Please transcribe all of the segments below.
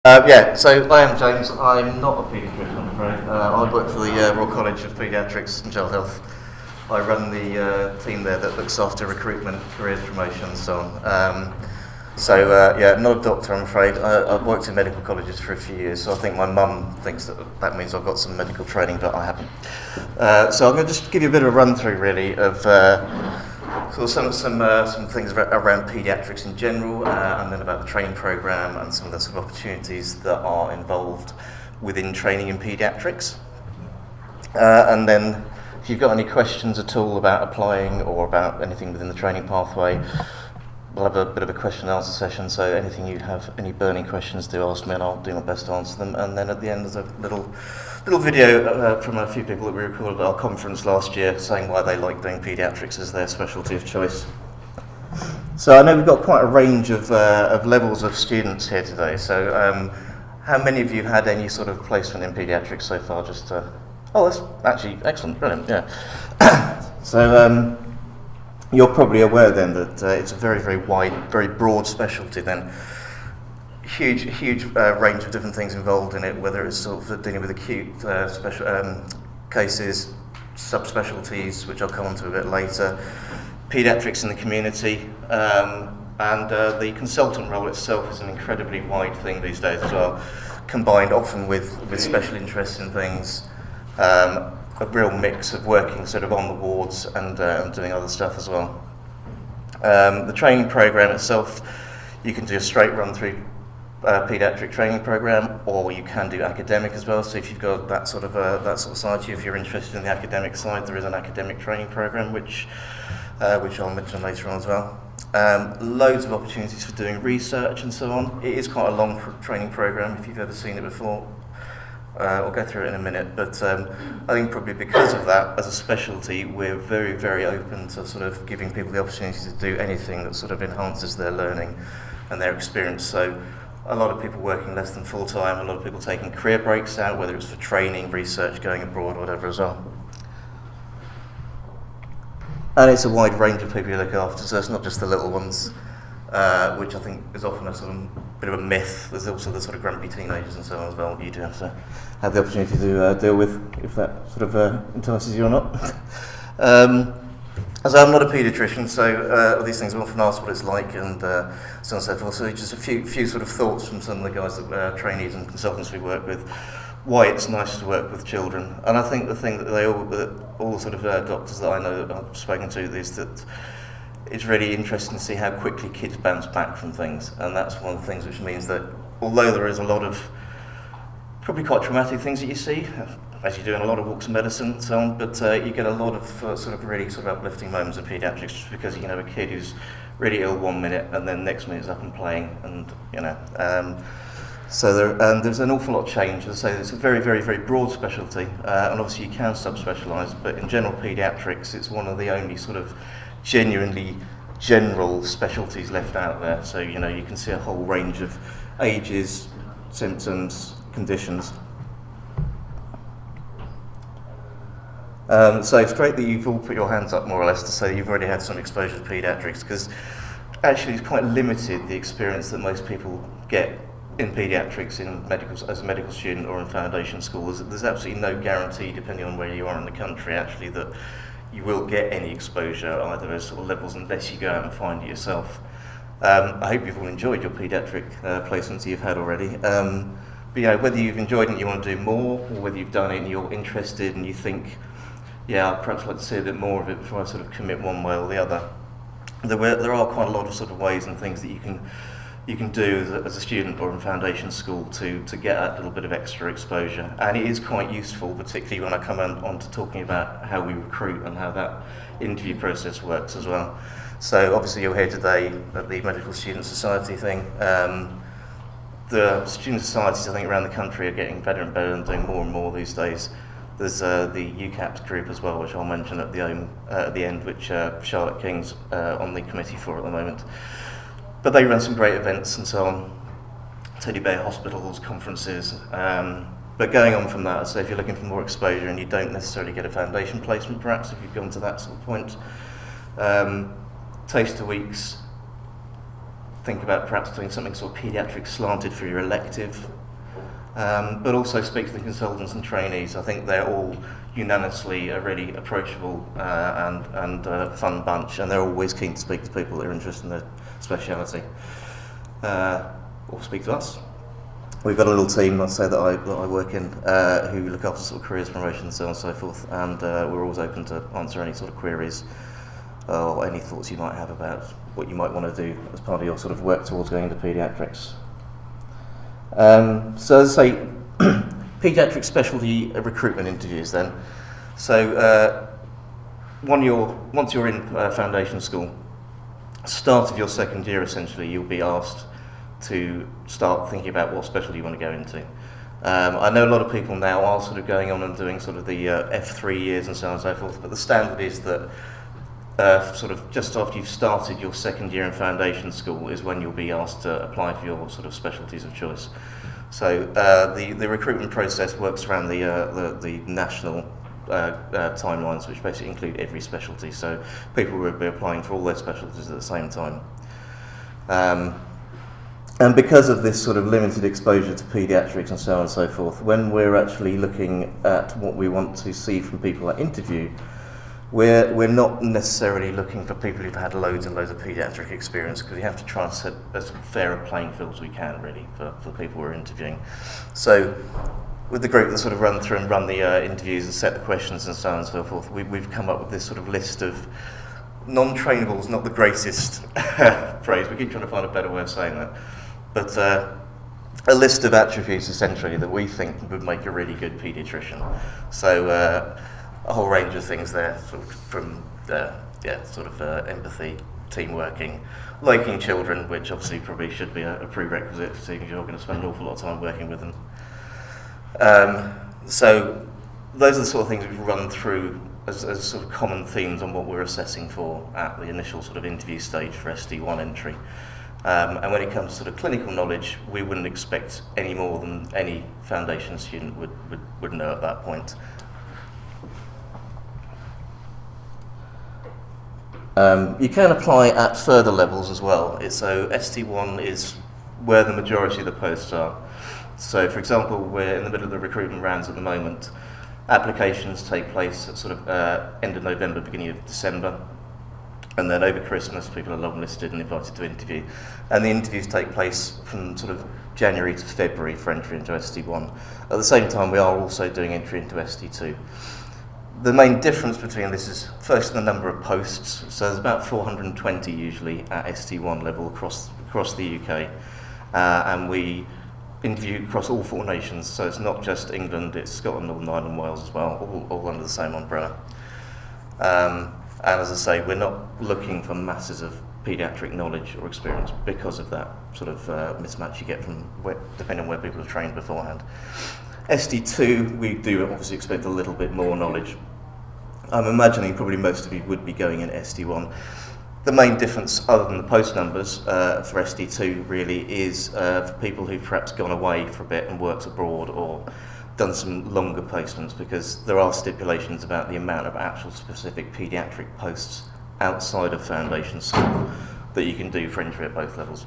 Yeah, so I am James. I'm not a paediatrician, I'm afraid. I work for the Royal College of Paediatrics and Child Health. I run the team there that looks after recruitment, careers promotion, and so on. Yeah, not a doctor, I'm afraid. I've worked in medical colleges for a few years, so I think my mum thinks that means I've got some medical training, but I haven't. So I'm going to just give you a bit of a run through, really, of some things around paediatrics in general, and then about the training program and some of the sort of opportunities that are involved within training in paediatrics. And then, if you've got any questions at all about applying or about anything within the training pathway, we'll have a bit of a question and answer session, so anything you have, any burning questions, do ask me and I'll do my best to answer them. And then at the end there's a little video from a few people that we recorded at our conference last year saying why they like doing paediatrics as their specialty of choice. So I know we've got quite a range of levels of students here today, so how many of you had any sort of placement in paediatrics so far? Oh, that's actually excellent, brilliant, yeah. So you're probably aware then that it's a very, very wide, very broad specialty then. Huge range of different things involved in it, whether it's sort of dealing with acute cases, subspecialties, which I'll come on to a bit later, paediatrics in the community, and the consultant role itself is an incredibly wide thing these days as well, combined often with special interests in things. A real mix of working sort of on the wards and doing other stuff as well. The training program itself, you can do a straight run through paediatric training program, or you can do academic as well. So if you've got that sort of side to you, if you're interested in the academic side, there is an academic training program which I'll mention later on as well. Loads of opportunities for doing research and so on. It is quite a long training program if you've ever seen it before. I'll go through it in a minute, but I think probably because of that, as a specialty, we're very, very open to sort of giving people the opportunity to do anything that sort of enhances their learning and their experience. So a lot of people working less than full-time, a lot of people taking career breaks out, whether it's for training, research, going abroad, whatever as well. And it's a wide range of people you look after, so it's not just the little ones, which I think is often a sort of bit of a myth. There's also the sort of grumpy teenagers and so on as well. You do have to have the opportunity to deal with, if that sort of entices you or not. So I'm not a paediatrician, so these things are often asked what it's like and so on and so forth. So just a few sort of thoughts from some of the guys that trainees and consultants we work with, why it's nice to work with children. And I think the thing that all the sort of doctors that I know that I've spoken to is that it's really interesting to see how quickly kids bounce back from things, and that's one of the things which means that although there is a lot of probably quite traumatic things that you see, as you do in a lot of walks of medicine and so on, but you get a lot of sort of really sort of uplifting moments in paediatrics, just because you can have a kid who's really ill 1 minute and then next minute's up and playing, and so there's an awful lot of change. As I say, it's a very, very, very broad specialty, and obviously you can subspecialise, but in general paediatrics it's one of the only sort of genuinely general specialties left out there. So you can see a whole range of ages, symptoms, conditions. So it's great that you've all put your hands up more or less to say you've already had some exposure to paediatrics, because actually it's quite limited the experience that most people get in paediatrics as a medical student or in foundation school. There's absolutely no guarantee, depending on where you are in the country, actually, that you will get any exposure either those sort of levels unless you go out and find it yourself. I hope you've all enjoyed your paediatric placements you've had already. But whether you've enjoyed it and you want to do more, or whether you've done it and you're interested and you think, yeah, I'd perhaps like to see a bit more of it before I sort of commit one way or the other. There are quite a lot of sort of ways and things that you can do as a student or in foundation school to get that little bit of extra exposure, and it is quite useful, particularly when I come on to talking about how we recruit and how that interview process works as well. So obviously you're here today at the Medical Student Society thing. The student societies, I think, around the country are getting better and better and doing more and more these days. There's the UCAPS group as well, which I'll mention at the end, which Charlotte King's on the committee for at the moment. But they run some great events and so on, teddy bear hospitals, conferences. But going on from that, so if you're looking for more exposure and you don't necessarily get a foundation placement, perhaps if you've gone to that sort of point, Taster Weeks think about perhaps doing something sort of paediatric slanted for your elective, but also speak to the consultants and trainees. I think they're all unanimously a really approachable and fun bunch, and they're always keen to speak to people that are interested in their speciality, or speak to us. We've got a little team, I'd say, that I work in, who look after sort of careers promotion, so on and so forth, and we're always open to answer any sort of queries or any thoughts you might have about what you might want to do as part of your sort of work towards going into paediatrics. So as I say, paediatric specialty recruitment interviews then. So once you're in foundation school, start of your second year essentially, you'll be asked to start thinking about what specialty you want to go into. I know a lot of people now are sort of going on and doing sort of the F3 years and so on and so forth, but the standard is that sort of just after you've started your second year in foundation school is when you'll be asked to apply for your sort of specialties of choice. So the recruitment process works around the national timelines, which basically include every specialty. So people will be applying for all their specialties at the same time. And because of this sort of limited exposure to paediatrics and so on and so forth, when we're actually looking at what we want to see from people at interview, we're not necessarily looking for people who've had loads and loads of paediatric experience, because we have to try and set as fair a playing field as we can, really, for the people we're interviewing. So with the group that sort of run through and run the interviews and set the questions and so on and so forth, we've come up with this sort of list of non-trainables, not the greatest phrase. We keep trying to find a better way of saying that. But a list of attributes, essentially, that we think would make a really good paediatrician. So a whole range of things there, sort of from empathy, team working, liking children, which obviously probably should be a prerequisite, seeing as you're going to spend an awful lot of time working with them. So those are the sort of things we've run through as sort of common themes on what we're assessing for at the initial sort of interview stage for SD1 entry. And when it comes to sort of clinical knowledge, we wouldn't expect any more than any foundation student would know at that point. You can apply at further levels as well. So SD1 is where the majority of the posts are. So for example, we're in the middle of the recruitment rounds at the moment. Applications take place at sort of end of November, beginning of December. And then over Christmas, people are long listed and invited to interview. And the interviews take place from sort of January to February for entry into SD1. At the same time, we are also doing entry into SD2. The main difference between this is first the number of posts. So there's about 420 usually at SD1 level across the UK. And we interview across all 4 nations. So it's not just England, it's Scotland, Northern Ireland and Wales as well, all under the same umbrella. And as I say, we're not looking for masses of paediatric knowledge or experience because of that sort of mismatch you get from depending on where people are trained beforehand. SD2, we do obviously expect a little bit more knowledge. I'm imagining probably most of you would be going in SD1. The main difference, other than the post numbers, for SD2 really is for people who've perhaps gone away for a bit and worked abroad or done some longer placements, because there are stipulations about the amount of actual specific paediatric posts outside of foundation school that you can do for entry at both levels.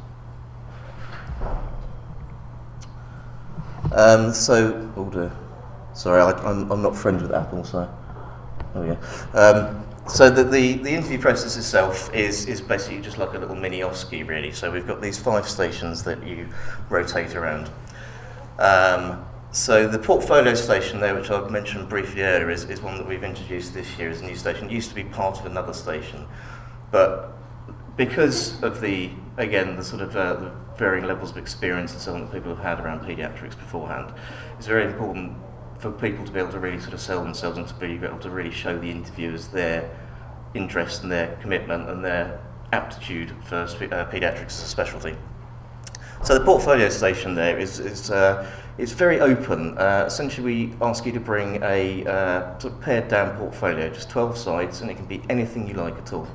Alder. Sorry, I'm not friends with Apple, so there we go. So the interview process itself is basically just like a little mini OSCE, really. So we've got these 5 stations that you rotate around. So the portfolio station there, which I've mentioned briefly earlier, is one that we've introduced this year as a new station. It used to be part of another station, but because of the sort of the varying levels of experience and so on that people have had around paediatrics beforehand, it's very important for people to be able to really sort of sell themselves and to be able to really show the interviewers their interest and their commitment and their aptitude for paediatrics as a specialty. So the portfolio station there is it's very open. Essentially, we ask you to bring a sort of pared down portfolio, just 12 sides, and it can be anything you like at all.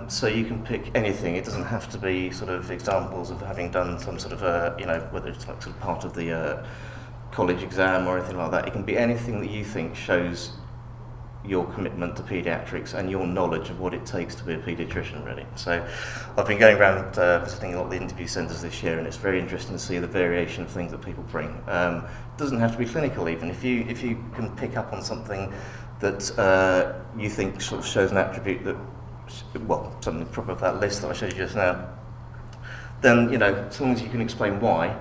So you can pick anything. It doesn't have to be sort of examples of having done some sort of whether it's like sort of part of the college exam or anything like that. It can be anything that you think shows your commitment to paediatrics and your knowledge of what it takes to be a paediatrician, really. So I've been going around visiting a lot of the interview centres this year, and it's very interesting to see the variation of things that people bring. It doesn't have to be clinical even. If you can pick up on something that you think sort of shows an attribute that, well, something proper of that list that I showed you just now, then, you know, as long as you can explain why,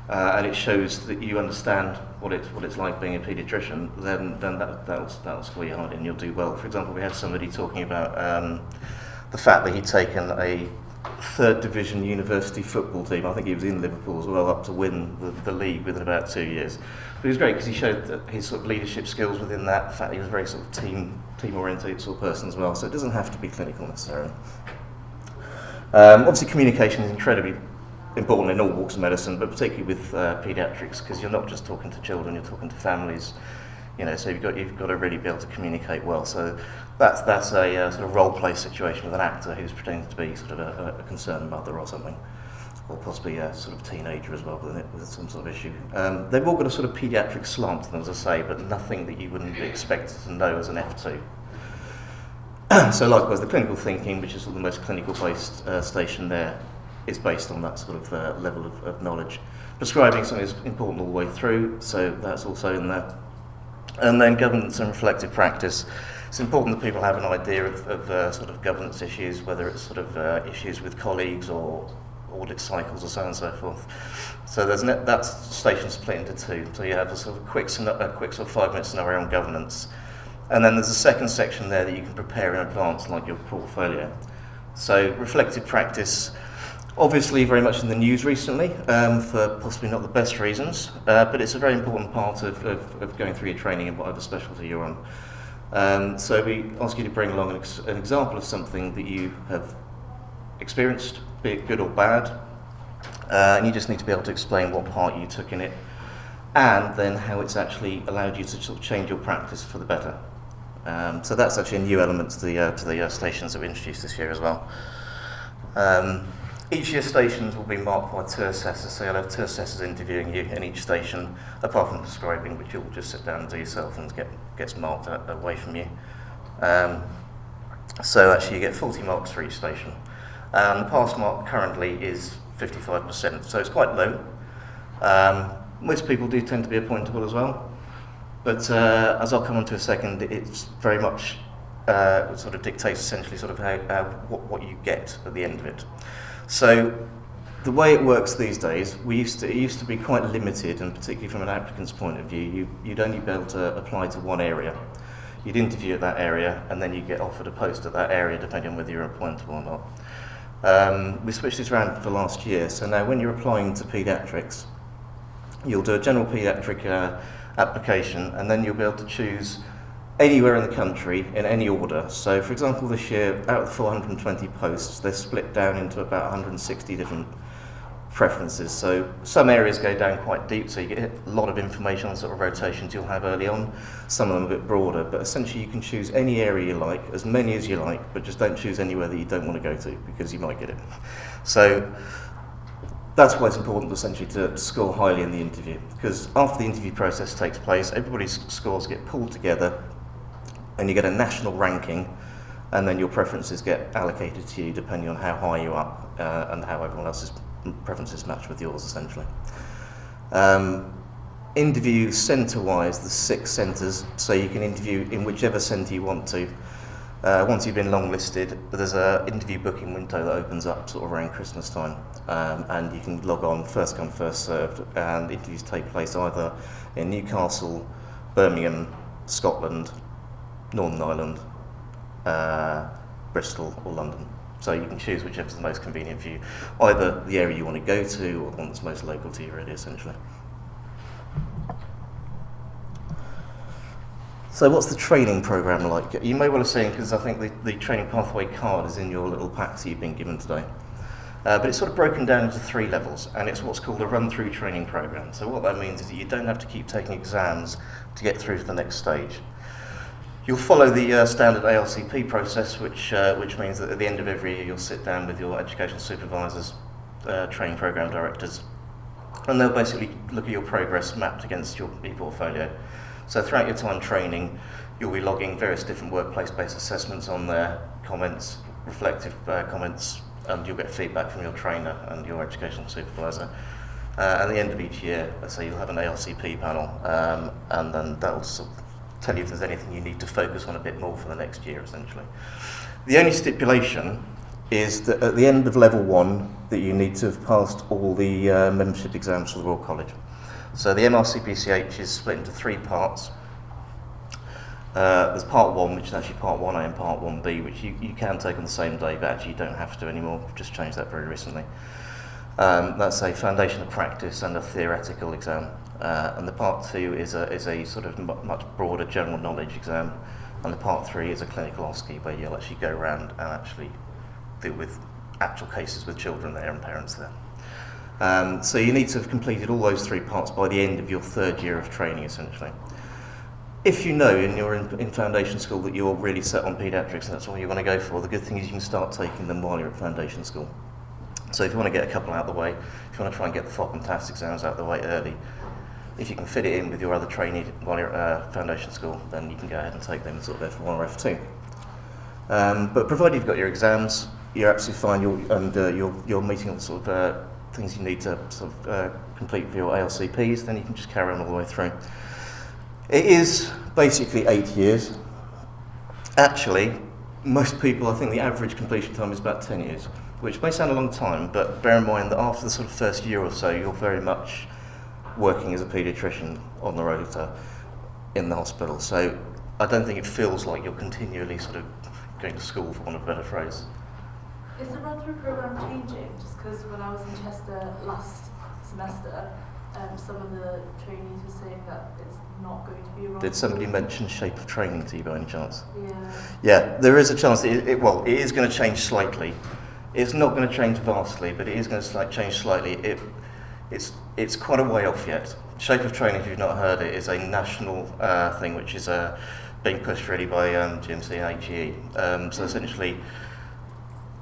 and it shows that you understand what it's like being a paediatrician, then that'll score you hard and you'll do well. For example, we had somebody talking about the fact that he'd taken a third division university football team, I think he was in Liverpool as well, up to win the league within about 2 years. But it was great because he showed that his sort of leadership skills within that, the fact that he was a very sort of team oriented sort of person as well, so it doesn't have to be clinical necessarily. Obviously communication is incredibly important in all walks of medicine, but particularly with paediatrics, because you're not just talking to children, you're talking to families, you know, so you've got to really be able to communicate well. So that's a sort of role play situation with an actor who's pretending to be sort of a concerned mother or something, or possibly a sort of teenager as well with some sort of issue. They've all got a sort of paediatric slant to them, as I say, but nothing that you wouldn't be expected to know as an F2. So likewise, the clinical thinking, which is sort of the most clinical based station there, is based on that sort of level of knowledge. Prescribing something is important all the way through, so that's also in there. And then governance and reflective practice. It's important that people have an idea of sort of governance issues, whether it's sort of issues with colleagues or audit cycles or so on and so forth. So that station split into two. So you have a sort of quick sort of 5-minute scenario on governance. And then there's a second section there that you can prepare in advance, like your portfolio. So reflective practice, obviously very much in the news recently, for possibly not the best reasons, but it's a very important part of going through your training in whatever specialty you're on. So we ask you to bring along an example of something that you have experienced, be it good or bad, and you just need to be able to explain what part you took in it, and then how it's actually allowed you to sort of change your practice for the better. So that's actually a new element to the stations that we introduced this year as well. Each year's stations will be marked by 2 assessors, so you'll have 2 assessors interviewing you in each station, apart from prescribing, which you'll just sit down and do yourself and gets marked away from you. So actually you get 40 marks for each station. The pass mark currently is 55%, so it's quite low. Most people do tend to be appointable as well, but as I'll come on to a second, it's very much sort of dictates essentially sort of what you get at the end of it. So the way it works these days, it used to be quite limited, and particularly from an applicant's point of view, you'd only be able to apply to one area. You'd interview at that area, and then you'd get offered a post at that area, depending on whether you're appointable or not. We switched this around for last year, so now when you're applying to paediatrics, you'll do a general paediatric application, and then you'll be able to choose anywhere in the country in any order. So for example, this year, out of the 420 posts, they're split down into about 160 different preferences. So some areas go down quite deep, so you get a lot of information on sort of rotations you'll have early on, some of them a bit broader, but essentially you can choose any area you like, as many as you like, but just don't choose anywhere that you don't want to go to, because you might get it. So that's why it's important essentially to score highly in the interview, because after the interview process takes place, everybody's scores get pulled together, and you get a national ranking, and then your preferences get allocated to you depending on how high you are and how everyone else's preferences match with yours, essentially. Interview centre-wise, there's 6 centres, so you can interview in whichever centre you want to. Once you've been longlisted, there's an interview booking window that opens up sort of around Christmas time, and you can log on, first come, first served, and interviews take place either in Newcastle, Birmingham, Scotland, Northern Ireland, Bristol or London. So you can choose whichever's the most convenient for you, either the area you want to go to or the one that's most local to you, really, essentially. So what's the training programme like? You may well have seen, because I think the training pathway card is in your little packs you've been given today. But it's sort of broken down into 3 levels, and it's what's called a run-through training programme. So what that means is that you don't have to keep taking exams to get through to the next stage. You'll follow the standard ARCP process, which means that at the end of every year you'll sit down with your education supervisors, training programme directors, and they'll basically look at your progress mapped against your e-portfolio. So throughout your time training, You'll be logging various different workplace-based assessments on there, comments, reflective comments, and you'll get feedback from your trainer and your educational supervisor. At the end of each year, let's say you'll have an ARCP panel, and then that'll sort of tell you if there's anything you need to focus on a bit more for the next year, essentially. The only stipulation is that at the end of level 1, that you need to have passed all the membership exams for the Royal College. So the MRCPCH is split into 3 parts. There's part 1, which is actually part 1A and part 1B, which you can take on the same day, but actually you don't have to anymore. We've just changed that very recently. That's a foundation of practice and a theoretical exam. And the part 2 is a sort of much broader general knowledge exam. And the part 3 is a clinical OSCE, where you'll actually go around and actually deal with actual cases with children there and parents there. So you need to have completed all those 3 parts by the end of your 3rd year of training, essentially. If you know in foundation school that you're really set on paediatrics and that's what you want to go for, the good thing is you can start taking them while you're at foundation school. So if you want to get a couple out of the way, if you want to try and get the FOP and TAS exams out of the way early, if you can fit it in with your other training while you're at foundation school, then you can go ahead and take them sort of F1 or F2. But provided you've got your exams, you're absolutely fine, you're meeting all the sort of things you need to sort of complete for your ALCPs, then you can just carry on all the way through. It is basically 8 years. Actually, most people, I think the average completion time is about 10 years, which may sound a long time, but bear in mind that after the sort of first year or so, you're very much working as a paediatrician on the rota in the hospital. So I don't think it feels like you're continually sort of going to school, for want of a better phrase. Is the run-through programme changing? Just because when I was in Chester last semester, some of the trainees were saying that it's not going to be a run-through. Did somebody mention shape of training to you by any chance? Yeah. Yeah, there is a chance. It is going to change slightly. It's not going to change vastly, but it is going to change slightly. It's quite a way off yet. Shape of training, if you've not heard it, is a national thing which is being pushed really by GMC and HEE. So essentially,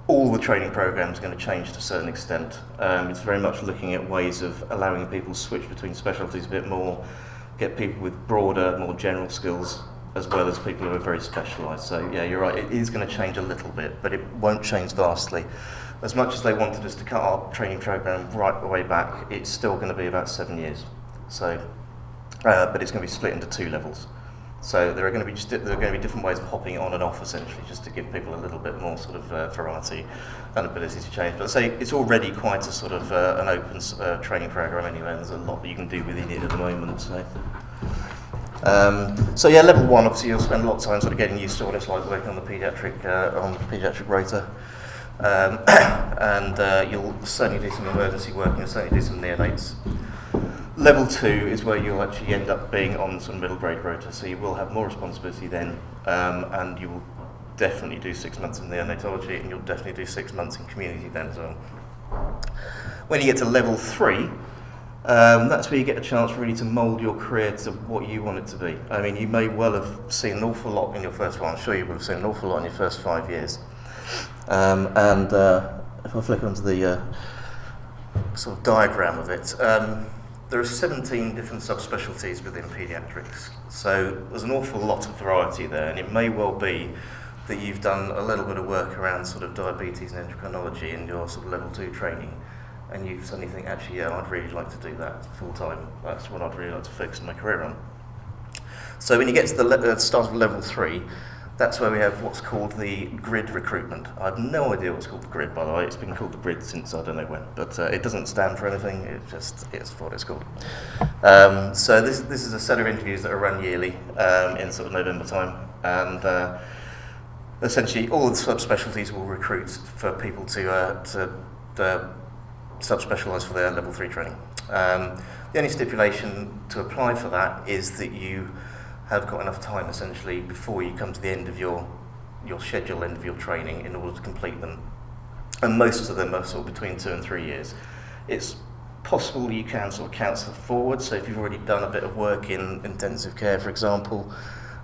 all the training programs are going to change to a certain extent. It's very much looking at ways of allowing people to switch between specialties a bit more, get people with broader, more general skills, as well as people who are very specialised. So yeah, you're right, it is going to change a little bit, but it won't change vastly. As much as they wanted us to cut our training program right the way back, it's still going to be about 7 years. So, but it's going to be split into 2 levels. So there are going to be different ways of hopping on and off, essentially, just to give people a little bit more sort of variety and ability to change. But I'd say it's already quite a sort of an open training program anyway, and there's a lot that you can do within it at the moment. So yeah, level 1, obviously you'll spend a lot of time sort of getting used to what it's like working on the paediatric rota. And you'll certainly do some emergency work, you'll certainly do some neonates. Level 2 is where you'll actually end up being on some middle grade rota, so you will have more responsibility then, and you will definitely do 6 months in neonatology, and you'll definitely do 6 months in community then as well. When you get to level 3, that's where you get a chance really to mould your career to what you want it to be. I mean, you may well have seen an awful lot in your first one. I'm sure you will have seen an awful lot in your first 5 years. And if I flick onto the sort of diagram of it, there are 17 different subspecialties within paediatrics. So there's an awful lot of variety there, and it may well be that you've done a little bit of work around sort of diabetes and endocrinology in your sort of level 2 training, and you suddenly think, actually, yeah, I'd really like to do that full time. That's what I'd really like to focus my career on. So when you get to the start of level 3, that's where we have what's called the grid recruitment. I have no idea what's called the grid, by the way. It's been called the grid since I don't know when, but it doesn't stand for anything. It just is what it's called. So this is a set of interviews that are run yearly in sort of November time, and essentially all the subspecialties will recruit for people to subspecialise for their level 3 training. The only stipulation to apply for that is that you have got enough time essentially before you come to the end of your scheduled end of your training in order to complete them. And most of them are sort of between 2 and 3 years. It's possible you can sort of count stuff forward, so if you've already done a bit of work in intensive care, for example,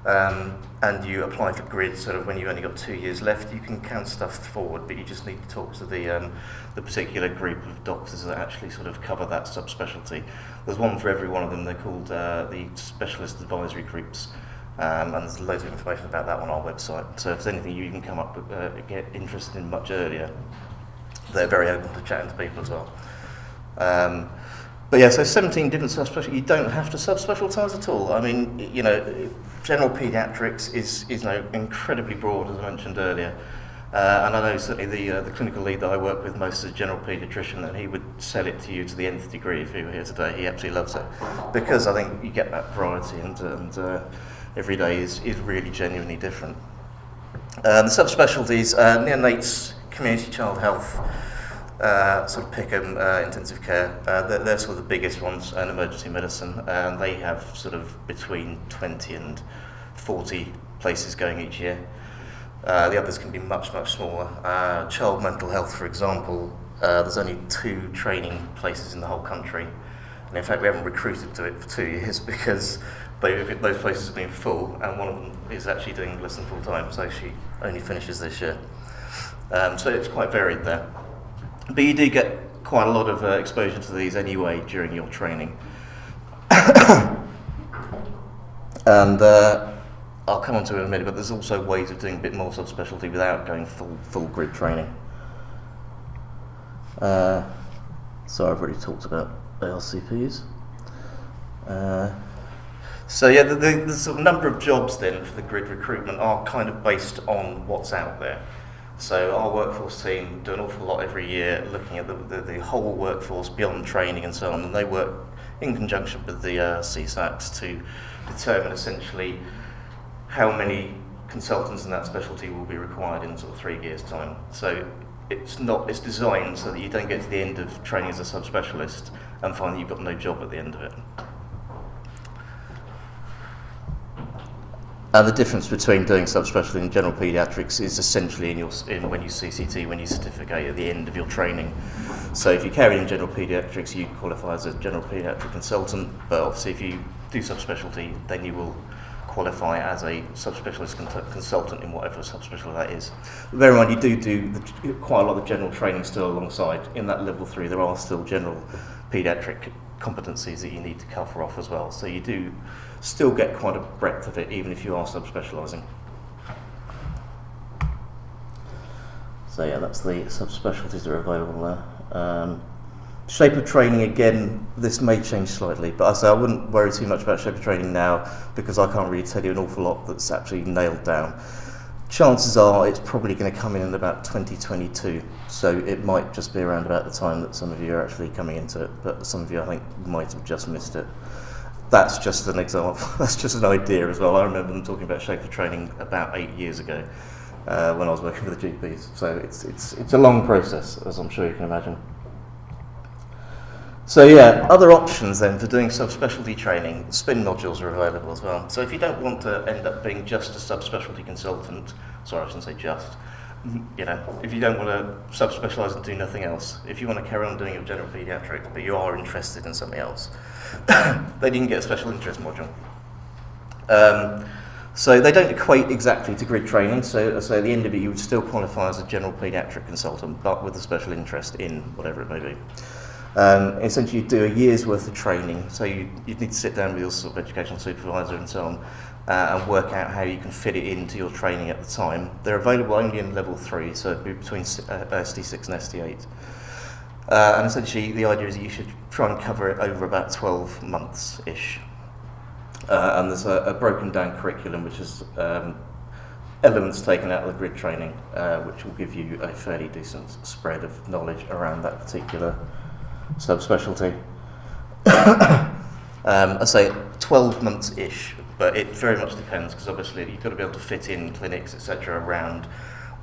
and you apply for grid sort of when you've only got 2 years left, you can count stuff forward, but you just need to talk to the particular group of doctors that actually sort of cover that subspecialty. There's one for every one of them. They're called the specialist advisory groups, And there's loads of information about that on our website. So if there's anything you can come up with, get interested in much earlier, they're very open to chatting to people as well. But yeah, so 17 different subspecialties. You don't have to subspecialise at all. I mean, you know, general paediatrics is incredibly broad, as I mentioned earlier. And I know certainly the clinical lead that I work with most is a general paediatrician, and he would sell it to you to the nth degree if he were here today. He absolutely loves it, because I think you get that variety, and every day is really genuinely different. The subspecialties, neonates, community child health, sort of Pickham, intensive care, they're sort of the biggest ones, and emergency medicine, and they have sort of between 20 and 40 places going each year. The others can be much, much smaller. Child mental health, for example, there's only 2 training places in the whole country, and in fact we haven't recruited to it for 2 years because those places have been full, and one of them is actually doing less than full time, so she only finishes this year. So it's quite varied there. But you do get quite a lot of exposure to these anyway during your training. And I'll come on to it in a minute, but there's also ways of doing a bit more subspecialty without going full grid training. So I've already talked about RCPs. So yeah, the sort of number of jobs then for the grid recruitment are kind of based on what's out there. So our workforce team do an awful lot every year looking at the whole workforce beyond training and so on, and they work in conjunction with the CSACs to determine essentially how many consultants in that specialty will be required in sort of 3 years' time. So it's designed so that you don't get to the end of training as a subspecialist and find that you've got no job at the end of it. And the difference between doing subspecialty and general paediatrics is essentially in when you CCT, when you certificate at the end of your training. So if you carry in general paediatrics, you qualify as a general paediatric consultant, but obviously if you do subspecialty, then you will qualify as a subspecialist consultant in whatever subspecialty that is. Bear in mind, you do quite a lot of general training still alongside. In that level 3, there are still general paediatric competencies that you need to cover off as well. So you do still get quite a breadth of it, even if you are subspecialising. So yeah, that's the subspecialties that are available there. Shape of training, again, this may change slightly, but I wouldn't worry too much about shape of training now because I can't really tell you an awful lot that's actually nailed down. Chances are it's probably going to come in about 2022, so it might just be around about the time that some of you are actually coming into it, but some of you I think might have just missed it. That's just an example, that's just an idea as well. I remember them talking about shape of training about 8 years ago when I was working with the GPs, so it's a long process, as I'm sure you can imagine. So yeah, other options then for doing subspecialty training, spin modules are available as well. So if you don't want to end up being just a subspecialty consultant, sorry I shouldn't say just, you know, if you don't want to subspecialise and do nothing else, if you want to carry on doing your general paediatrics but you are interested in something else, then you can get a special interest module. So they don't equate exactly to grid training, so at the end of it you would still qualify as a general paediatric consultant but with a special interest in whatever it may be. Essentially you do a year's worth of training, so you'd need to sit down with your sort of educational supervisor and so on and work out how you can fit it into your training at the time. They're available only in level 3, so it'd be between ST6 and ST8. And essentially the idea is that you should try and cover it over about 12 months-ish. And there's a broken down curriculum which is elements taken out of the grid training, which will give you a fairly decent spread of knowledge around that particular subspecialty. I say 12 months-ish, but it very much depends because obviously you've got to be able to fit in clinics, etc., around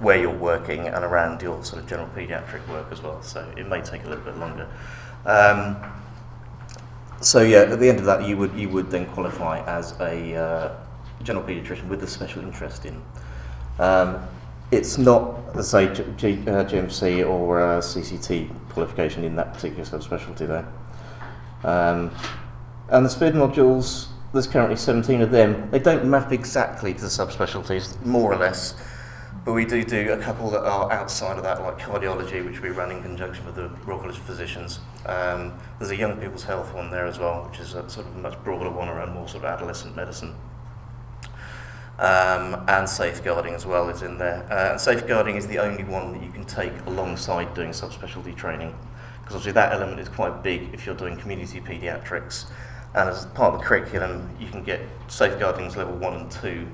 where you're working and around your sort of general paediatric work as well. So it may take a little bit longer. So yeah, at the end of that, you would then qualify as a general paediatrician with a special interest in. It's not, let's say, GMC or CCT qualification in that particular subspecialty there. And the SPID modules, there's currently 17 of them. They don't map exactly to the subspecialties, more or less, but we do a couple that are outside of that, like cardiology, which we run in conjunction with the Royal College of Physicians. There's a young people's health one there as well, which is a sort of a much broader one around more sort of adolescent medicine. and safeguarding as well is in there. And safeguarding is the only one that you can take alongside doing subspecialty training, because obviously that element is quite big if you're doing community paediatrics. And as part of the curriculum, you can get safeguardings level 1 and 2,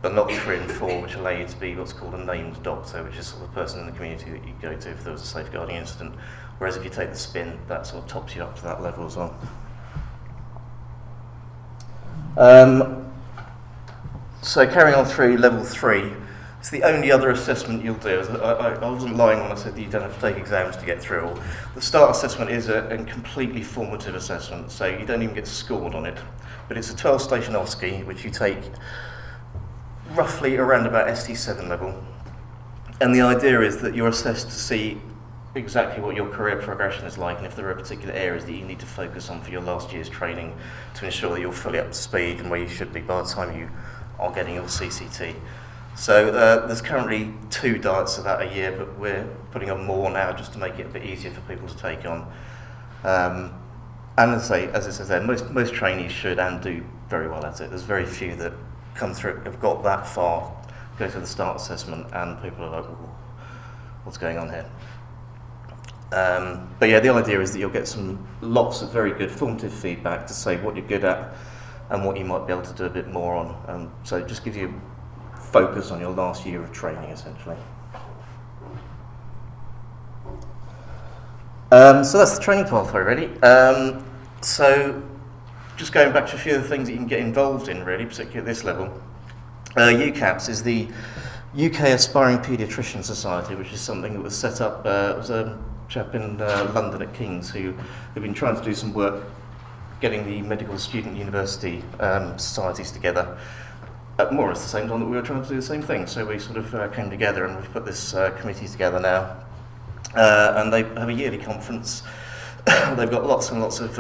but not 3 and 4, which allow you to be what's called a named doctor, which is sort of the person in the community that you go to if there was a safeguarding incident. Whereas if you take the spin, that sort of tops you up to that level as well. So carrying on through level 3, it's the only other assessment you'll do. I wasn't lying when I said that you don't have to take exams to get through all. The start assessment is a completely formative assessment, so you don't even get scored on it. But it's a 12-station OSCE, which you take roughly around about ST7 level. And the idea is that you're assessed to see exactly what your career progression is like, and if there are particular areas that you need to focus on for your last year's training to ensure that you're fully up to speed and where you should be by the time you are getting your CCT. So there's currently 2 diets of that a year, but we're putting on more now just to make it a bit easier for people to take on. And as it says there, most trainees should and do very well at it. There's very few that come through, have got that far, go through the start assessment, and people are like, what's going on here? But yeah, the idea is that you'll get lots of very good formative feedback to say what you're good at and what you might be able to do a bit more on. So it just gives you focus on your last year of training, essentially. So that's the training pathway, really. So just going back to a few of the things that you can get involved in, really, particularly at this level. UCAPS is the UK Aspiring Paediatrician Society, which is something that was set up, it was a chap in London at King's who had been trying to do some work getting the medical student university societies together at more or less the same time that we were trying to do the same thing. So we sort of came together and we've put this committee together now. And they have a yearly conference. They've got lots and lots of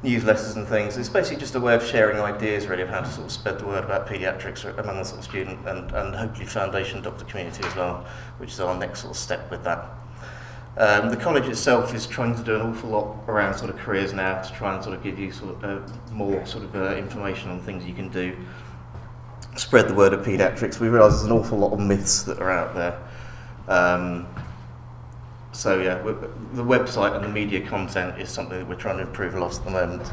newsletters and things. It's basically just a way of sharing ideas, really, of how to sort of spread the word about paediatrics among the sort of student and hopefully foundation doctor community as well, which is our next sort of step with that. The college itself is trying to do an awful lot around sort of careers now to try and sort of give you sort of more sort of information on things you can do, spread the word of paediatrics. We realise there's an awful lot of myths that are out there. So yeah, the website and the media content is something that we're trying to improve a lot at the moment.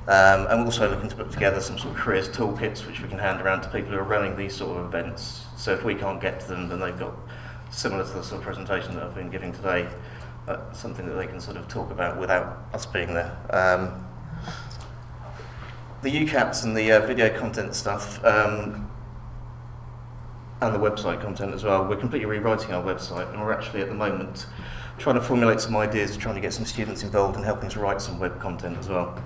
I'm also looking to put together some sort of careers toolkits which we can hand around to people who are running these sort of events. So if we can't get to them, then they've got, similar to the sort of presentation that I've been giving today, something that they can sort of talk about without us being there. The UCAPS and the video content stuff, and the website content as well, we're completely rewriting our website, and we're actually at the moment trying to formulate some ideas, trying to get some students involved in helping us write some web content as well.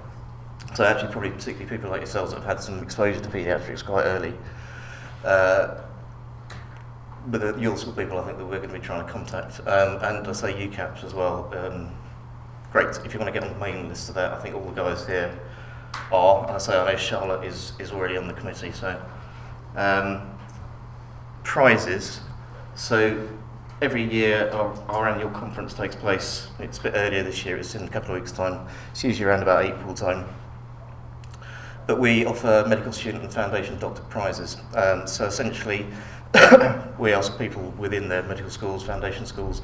So actually probably particularly people like yourselves that have had some exposure to paediatrics quite early. But you're the sort of people I think that we're going to be trying to contact. And I say UCAPS as well. Great, if you want to get on the mailing list of that, I think all the guys here are. And I know Charlotte is already on the committee, so. Prizes. So every year our annual conference takes place. It's a bit earlier this year, it's in a couple of weeks' time. It's usually around about April time. But we offer medical student and foundation doctor prizes. So essentially we ask people within their medical schools, foundation schools,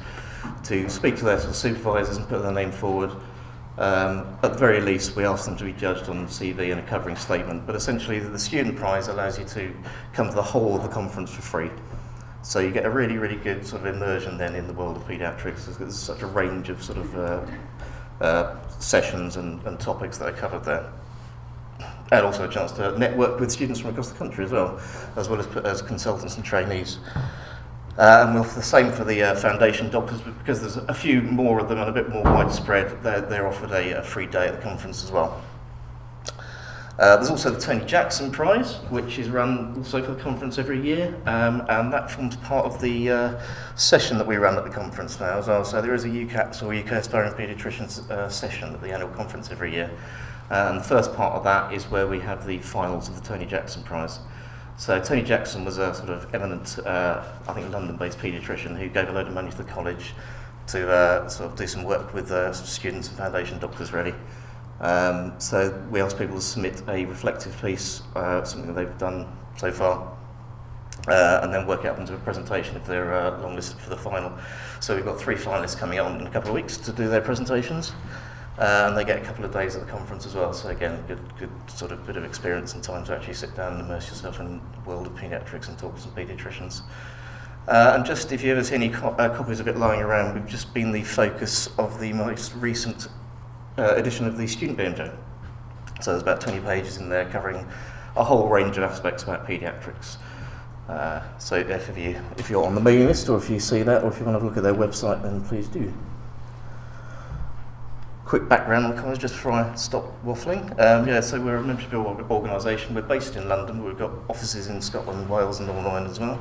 to speak to their sort of supervisors and put their name forward. At the very least, we ask them to be judged on CV and a covering statement, but essentially the student prize allows you to come to the whole of the conference for free. So you get a really, really good sort of immersion then in the world of paediatrics. There's such a range of sort of sessions and topics that are covered there. And also a chance to network with students from across the country as well as consultants and trainees. And we'll the same for the foundation doctors, but because there's a few more of them and a bit more widespread, they're offered a free day at the conference as well. There's also the Tony Jackson Prize, which is run also for the conference every year, and that forms part of the session that we run at the conference now as well. So there is a UCAPS or UK Aspiring Paediatricians session at the annual conference every year. And the first part of that is where we have the finals of the Tony Jackson Prize. So Tony Jackson was a sort of eminent, I think London-based paediatrician who gave a load of money to the college to sort of do some work with students and foundation doctors really. So we asked people to submit a reflective piece, something that they've done so far. And then work it up into a presentation if they're longlisted for the final. So we've got 3 finalists coming on in a couple of weeks to do their presentations, and they get a couple of days at the conference as well. So again, good sort of bit of experience and time to actually sit down and immerse yourself in the world of paediatrics and talk to some paediatricians. And just if you ever see any copies of it lying around, we've just been the focus of the most recent edition of the student BMJ. So there's about 20 pages in there covering a whole range of aspects about paediatrics. So if you're on the mailing list, or if you see that, or if you want to look at their website, then please do. Quick background on the college, just before I stop waffling. So we're a membership organisation. We're based in London. We've got offices in Scotland, Wales, and Northern Ireland as well.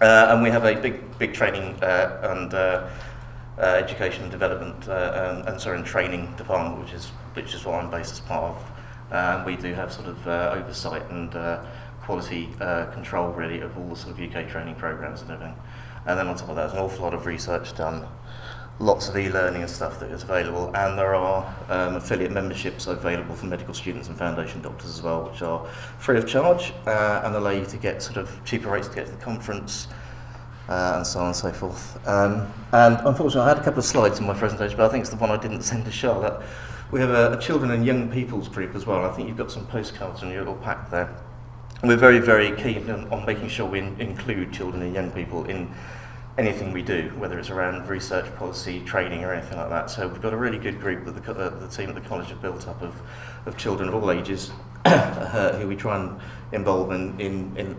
And we have a big training and education and development and training department, which is what I'm based as part of. We do have sort of oversight and quality control really of all the sort of UK training programs and everything. And then on top of that, there's an awful lot of research done, lots of e-learning and stuff that is available, and there are affiliate memberships available for medical students and foundation doctors as well, which are free of charge and allow you to get sort of cheaper rates to get to the conference and so on and so forth. And unfortunately I had a couple of slides in my presentation, but I think it's the one I didn't send to Charlotte. We have a children and young people's group as well. I think you've got some postcards in your little pack there. We're very, very keen on making sure we include children and young people in anything we do, whether it's around research, policy, training, or anything like that. So we've got a really good group that the team at the college have built up of children of all ages who we try and involve in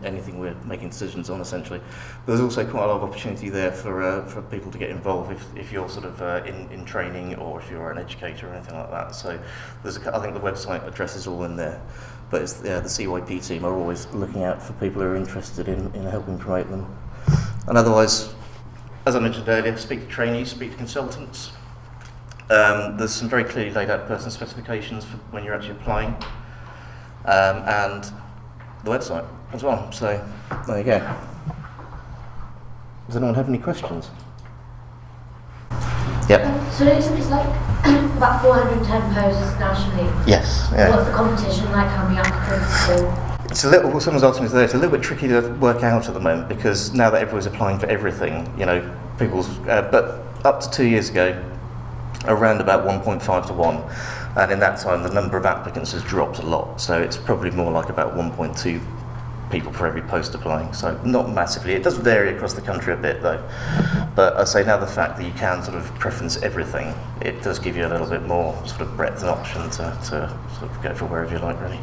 anything we're making decisions on, essentially. But there's also quite a lot of opportunity there for people to get involved if you're sort of in training, or if you're an educator or anything like that. So I think the website address is all in there. But it's, the CYP team are always looking out for people who are interested in helping promote them. And otherwise, as I mentioned earlier, speak to trainees, speak to consultants. There's some very clearly laid out person specifications for when you're actually applying, and the website as well. So there you go. Does anyone have any questions? Yep. So it's like about 410 posts nationally. Yes. Yeah. What's the competition like? How many applicants? It's a little. Someone's asking me today. It's a little bit tricky to work out at the moment because now that everyone's applying for everything, people's. But up to 2 years ago, around about 1.5 to 1, and in that time the number of applicants has dropped a lot. So it's probably more like about 1.2 people for every post applying. So not massively. It does vary across the country a bit though. But I say now the fact that you can sort of preference everything, it does give you a little bit more sort of breadth and option to sort of go for wherever you like, really.